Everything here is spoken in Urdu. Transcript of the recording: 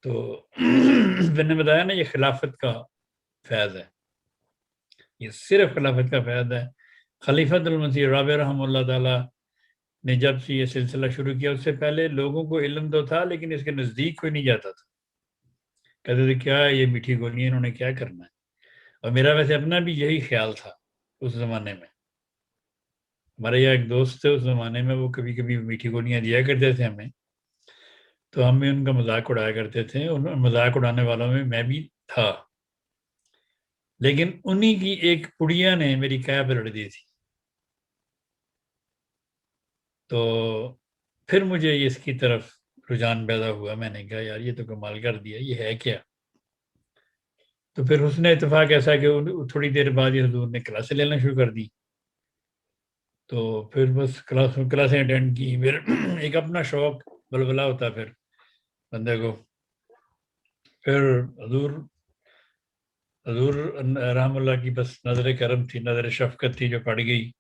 تو میں نے بتایا نا، یہ خلافت کا فیض ہے، یہ صرف خلافت کا فیض ہے۔ خلیفۃ المسیح رابع رحمہ اللہ تعالیٰ نے جب سے یہ سلسلہ شروع کیا، اس سے پہلے لوگوں کو علم تو تھا لیکن اس کے نزدیک کوئی نہیں جاتا تھا، کہتے تھے کیا یہ میٹھی گولیاں انہوں نے کیا کرنا ہے۔ اور میرا ویسے اپنا بھی یہی خیال تھا اس زمانے میں۔ ہمارے یہاں ایک دوست تھے اس زمانے میں، وہ کبھی کبھی میٹھی گولیاں دیا کرتے تھے ہمیں، تو ہم بھی ان کا مذاق اڑایا کرتے تھے، ان مذاق اڑانے والوں میں میں بھی تھا۔ لیکن انہی کی ایک پڑیا نے میری کیب رڑ دی تھی، تو پھر مجھے اس کی طرف رجحان پیدا ہوا۔ میں نے کہا یار یہ تو کمال کر دیا، یہ ہے کیا؟ تو پھر حسن اتفاق ایسا کہ تھوڑی دیر بعد ہی حضور نے کلاسیں لینا شروع کر دی، تو پھر بس کلاسیں اٹینڈ کی۔ پھر ایک اپنا شوق بلبلا ہوتا پھر بندے کو۔ پھر حضور رحم اللہ کی بس نظر کرم تھی، نظر شفقت تھی جو پڑ گئی۔